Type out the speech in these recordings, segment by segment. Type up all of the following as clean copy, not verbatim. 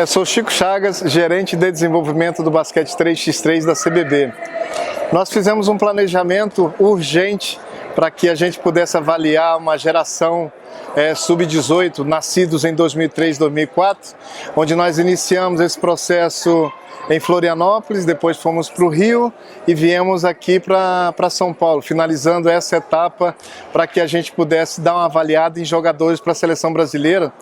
Sou Chico Chagas, gerente de desenvolvimento do basquete 3x3 da CBB. Nós fizemos um planejamento urgente para que a gente pudesse avaliar uma geração sub-18, nascidos em 2003, 2004, onde nós iniciamos esse processo em Florianópolis, depois fomos para o Rio e viemos aqui para São Paulo, finalizando essa etapa para que a gente pudesse dar uma avaliada em jogadores para a seleção brasileira,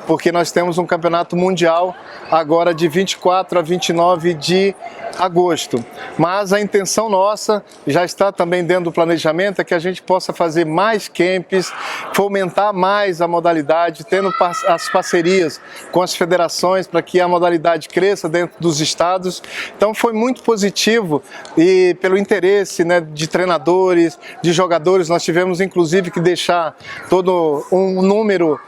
porque nós temos um campeonato mundial agora de 24 a 29 de agosto. Mas a intenção nossa, já está também dentro do planejamento, é que a gente possa fazer mais camps, fomentar mais a modalidade, tendo as parcerias com as federações para que a modalidade cresça dentro dos estados. Então foi muito positivo e pelo interesse, né, de treinadores, de jogadores, nós tivemos inclusive que deixar todo um número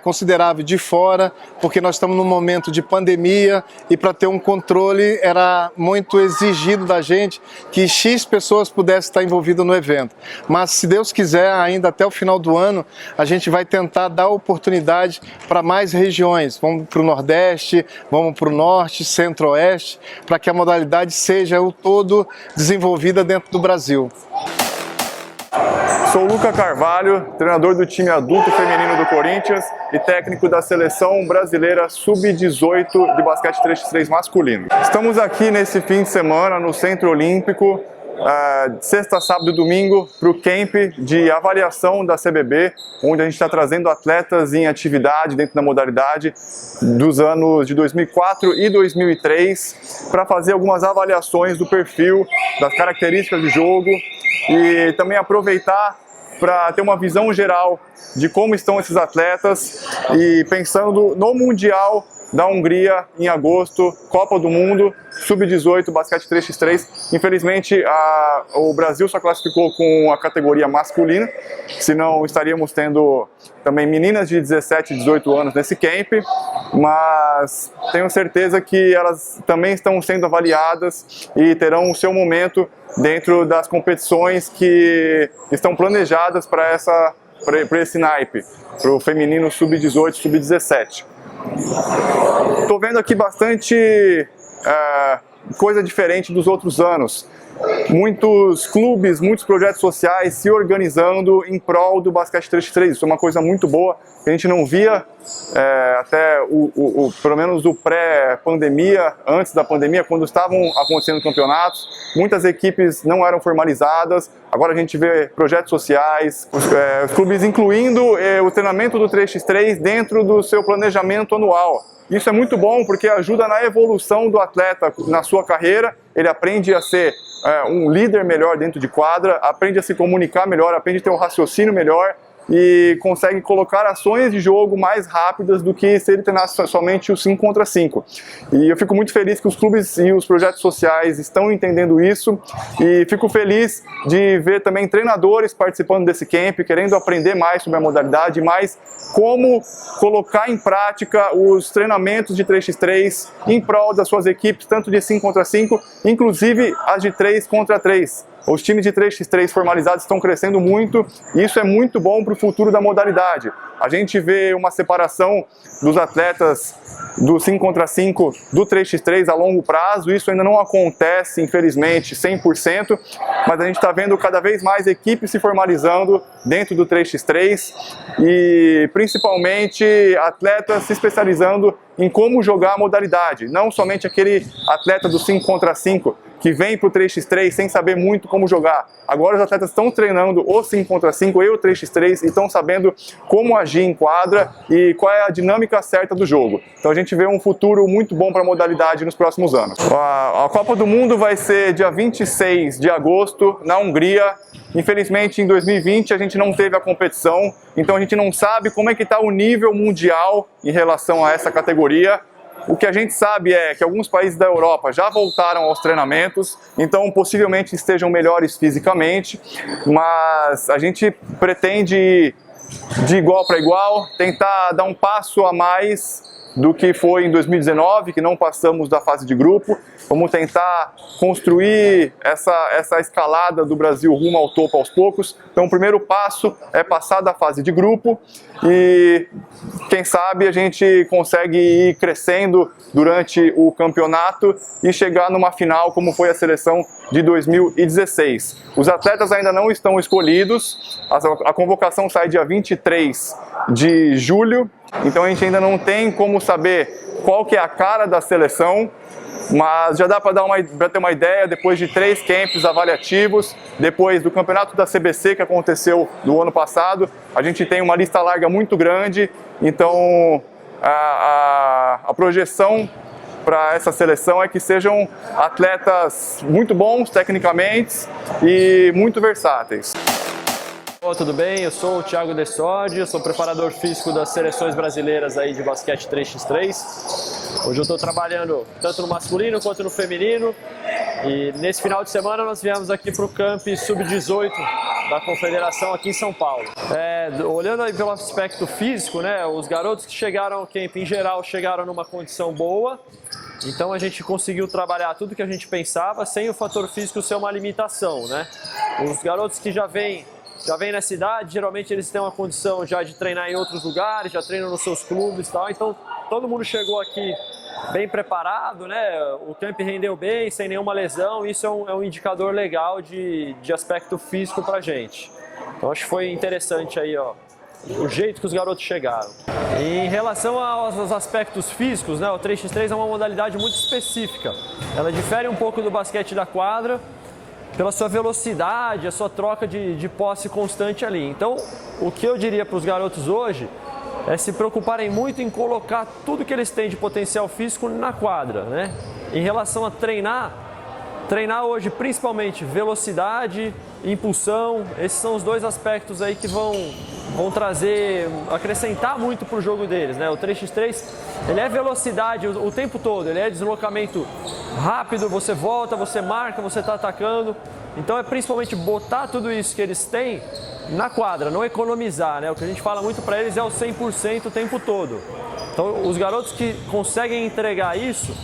considerável de fora, porque nós estamos num momento de pandemia e para ter um controle era muito exigido da gente que X pessoas pudessem estar envolvidas no evento. Mas se Deus quiser, ainda até o final do ano, a gente vai tentar dar oportunidade para mais regiões. Vamos para o Nordeste, vamos para o Norte, Centro-Oeste, para que a modalidade seja o todo desenvolvida dentro do Brasil. Sou Luca Carvalho, treinador do time adulto feminino do Corinthians e técnico da seleção brasileira sub-18 de basquete 3x3 masculino. Estamos aqui nesse fim de semana no Centro Olímpico, sexta, sábado e domingo, para o camp de avaliação da CBB, onde a gente está trazendo atletas em atividade dentro da modalidade dos anos de 2004 e 2003, para fazer algumas avaliações do perfil, das características de jogo, e também aproveitar para ter uma visão geral de como estão esses atletas e pensando no Mundial da Hungria em agosto, Copa do Mundo, sub-18, basquete 3x3. Infelizmente, o Brasil só classificou com a categoria masculina, senão estaríamos tendo também meninas de 17 e 18 anos nesse camp, mas tenho certeza que elas também estão sendo avaliadas e terão o seu momento dentro das competições que estão planejadas para esse naipe, para o feminino sub-18, sub-17. Estou vendo aqui bastante coisa diferente dos outros anos. Muitos clubes, muitos projetos sociais se organizando em prol do basquete 3x3. Isso é uma coisa muito boa, que a gente não via até pelo menos o pré-pandemia, antes da pandemia, quando estavam acontecendo campeonatos. Muitas equipes não eram formalizadas, agora a gente vê projetos sociais, os clubes incluindo o treinamento do 3x3 dentro do seu planejamento anual. Isso é muito bom porque ajuda na evolução do atleta na sua carreira, ele aprende a ser um líder melhor dentro de quadra, aprende a se comunicar melhor, aprende a ter um raciocínio melhor e consegue colocar ações de jogo mais rápidas do que se ele treinasse somente o 5 contra 5. E eu fico muito feliz que os clubes e os projetos sociais estão entendendo isso e fico feliz de ver também treinadores participando desse camp, querendo aprender mais sobre a modalidade, mais como colocar em prática os treinamentos de 3x3 em prol das suas equipes, tanto de 5 contra 5, inclusive as de 3 contra 3. Os times de 3x3 formalizados estão crescendo muito e isso é muito bom para o futuro da modalidade. A gente vê uma separação dos atletas do 5 contra 5 do 3x3 a longo prazo. Isso ainda não acontece, infelizmente, 100%, mas a gente está vendo cada vez mais equipes se formalizando dentro do 3x3 e principalmente atletas se especializando em como jogar a modalidade. Não somente aquele atleta do 5 contra 5 que vem para o 3x3 sem saber muito como jogar. Agora os atletas estão treinando o 5 contra 5 e o 3x3 e estão sabendo como agir em quadra e qual é a dinâmica certa do jogo. Então a gente vê um futuro muito bom para a modalidade nos próximos anos. A Copa do Mundo vai ser dia 26 de agosto na Hungria. Infelizmente em 2020 a gente não teve a competição, então a gente não sabe como é que está o nível mundial em relação a essa categoria. O que a gente sabe é que alguns países da Europa já voltaram aos treinamentos, então possivelmente estejam melhores fisicamente, mas a gente pretende de igual para igual, tentar dar um passo a mais do que foi em 2019, que não passamos da fase de grupo. Vamos tentar construir essa escalada do Brasil rumo ao topo aos poucos. Então o primeiro passo é passar da fase de grupo e quem sabe a gente consegue ir crescendo durante o campeonato e chegar numa final como foi a seleção de 2016. Os atletas ainda não estão escolhidos, a convocação sai dia 23 de julho, então a gente ainda não tem como saber qual que é a cara da seleção, mas já dá para ter uma ideia depois de 3 camps avaliativos, depois do campeonato da CBC que aconteceu no ano passado, a gente tem uma lista larga muito grande, então a projeção para essa seleção é que sejam atletas muito bons tecnicamente e muito versáteis. Olá, tudo bem? Eu sou o Thiago Dessodi, eu sou preparador físico das seleções brasileiras aí de basquete 3x3. Hoje eu estou trabalhando tanto no masculino quanto no feminino e nesse final de semana nós viemos aqui para o Camp Sub-18 da Confederação aqui em São Paulo. Olhando aí pelo aspecto físico, né, os garotos que chegaram ao camp em geral chegaram numa condição boa, então a gente conseguiu trabalhar tudo que a gente pensava sem o fator físico ser uma limitação, né? Os garotos que já vêm na cidade, geralmente eles têm uma condição já de treinar em outros lugares, já treinam nos seus clubes e tal, então todo mundo chegou aqui bem preparado, né? O camp rendeu bem, sem nenhuma lesão, isso é um indicador legal de aspecto físico pra gente. Então acho que foi interessante aí, ó, o jeito que os garotos chegaram. E em relação aos aspectos físicos, né, o 3x3 é uma modalidade muito específica. Ela difere um pouco do basquete da quadra, pela sua velocidade, a sua troca de posse constante ali. Então, o que eu diria para os garotos hoje é se preocuparem muito em colocar tudo que eles têm de potencial físico na quadra, né? Em relação a treinar hoje principalmente velocidade, impulsão, esses são os dois aspectos aí que vão acrescentar muito para o jogo deles, né? O 3x3, ele é velocidade o tempo todo, ele é deslocamento rápido, você volta, você marca, você está atacando. Então é principalmente botar tudo isso que eles têm na quadra, não economizar, né? O que a gente fala muito para eles é o 100% o tempo todo. Então os garotos que conseguem entregar isso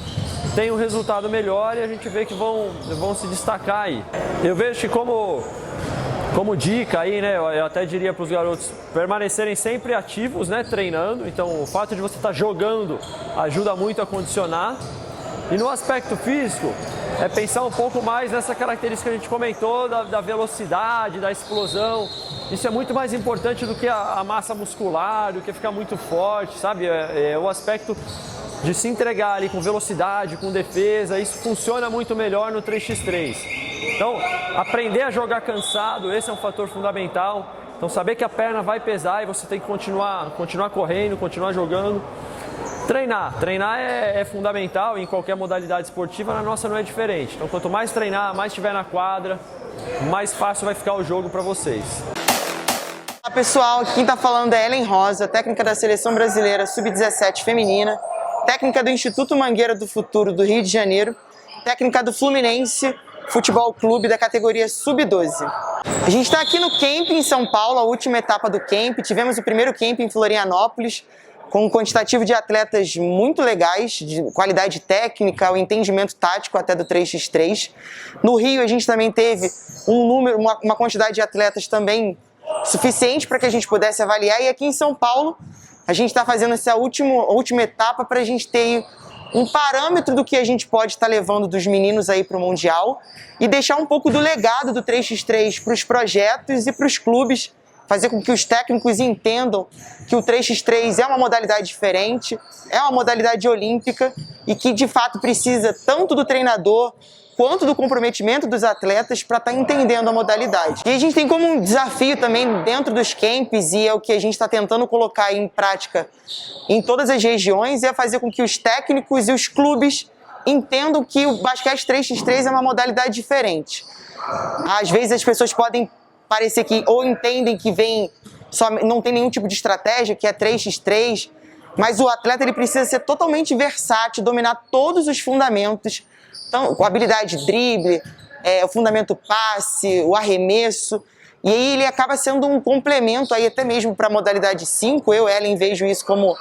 têm um resultado melhor e a gente vê que vão se destacar aí. Eu vejo que como dica aí, né, eu até diria para os garotos permanecerem sempre ativos, né, treinando. Então o fato de você estar jogando ajuda muito a condicionar. E no aspecto físico, é pensar um pouco mais nessa característica que a gente comentou, da velocidade, da explosão. Isso é muito mais importante do que a massa muscular, do que ficar muito forte, sabe? É o aspecto de se entregar ali com velocidade, com defesa, isso funciona muito melhor no 3x3. Então, aprender a jogar cansado, esse é um fator fundamental. Então, saber que a perna vai pesar e você tem que continuar correndo, continuar jogando. Treinar é fundamental em qualquer modalidade esportiva, na nossa não é diferente. Então, quanto mais treinar, mais estiver na quadra, mais fácil vai ficar o jogo para vocês. Olá pessoal, quem está falando é Ellen Rosa, técnica da Seleção Brasileira Sub-17 Feminina, técnica do Instituto Mangueira do Futuro do Rio de Janeiro, técnica do Fluminense Futebol Clube da categoria Sub-12. A gente está aqui no camp em São Paulo, a última etapa do camp. Tivemos o primeiro camp em Florianópolis, com um quantitativo de atletas muito legais, de qualidade técnica, o entendimento tático até do 3x3. No Rio a gente também teve uma quantidade de atletas também suficiente para que a gente pudesse avaliar. E aqui em São Paulo a gente está fazendo essa última etapa para a gente ter um parâmetro do que a gente pode estar levando dos meninos aí para o Mundial e deixar um pouco do legado do 3x3 para os projetos e para os clubes, fazer com que os técnicos entendam que o 3x3 é uma modalidade diferente, é uma modalidade olímpica e que de fato precisa tanto do treinador quanto do comprometimento dos atletas para estar entendendo a modalidade. E a gente tem como um desafio também dentro dos camps, e é o que a gente está tentando colocar em prática em todas as regiões, é fazer com que os técnicos e os clubes entendam que o basquete 3x3 é uma modalidade diferente. Às vezes as pessoas podem parecer que ou entendem que não tem nenhum tipo de estratégia, que é 3x3, mas o atleta ele precisa ser totalmente versátil, dominar todos os fundamentos, então, com a habilidade de drible, o fundamento passe, o arremesso, e aí ele acaba sendo um complemento aí até mesmo para a modalidade 5. Eu, Ellen, vejo isso como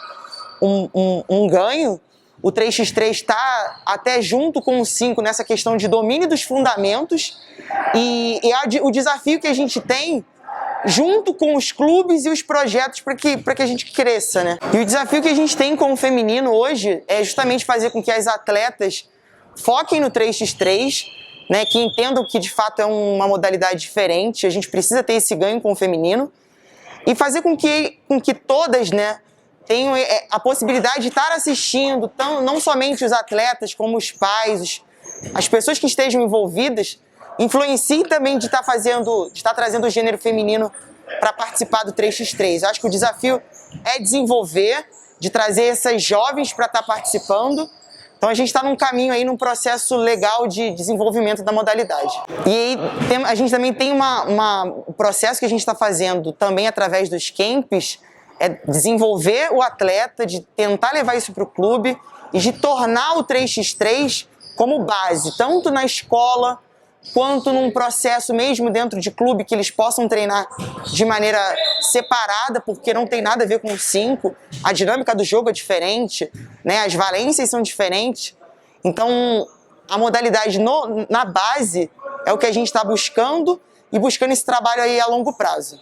um ganho. O 3x3 está até junto com o 5 nessa questão de domínio dos fundamentos e o desafio que a gente tem junto com os clubes e os projetos para que a gente cresça, né? E o desafio que a gente tem como feminino hoje é justamente fazer com que as atletas foquem no 3x3, né, que entendam que de fato é uma modalidade diferente, a gente precisa ter esse ganho com o feminino e fazer com que todas, né, tenham a possibilidade de estar assistindo, não somente os atletas, como os pais, as pessoas que estejam envolvidas, influenciem também de estar trazendo o gênero feminino para participar do 3x3. Eu acho que o desafio é desenvolver, de trazer essas jovens para estar participando. Então a gente está num caminho aí, num processo legal de desenvolvimento da modalidade. E aí a gente também tem um processo que a gente está fazendo também através dos camps, é desenvolver o atleta, de tentar levar isso para o clube e de tornar o 3x3 como base, tanto na escola quanto num processo mesmo dentro de clube, que eles possam treinar de maneira separada, porque não tem nada a ver com o 5, a dinâmica do jogo é diferente, né? As valências são diferentes, então a modalidade na base é o que a gente está buscando e buscando esse trabalho aí a longo prazo.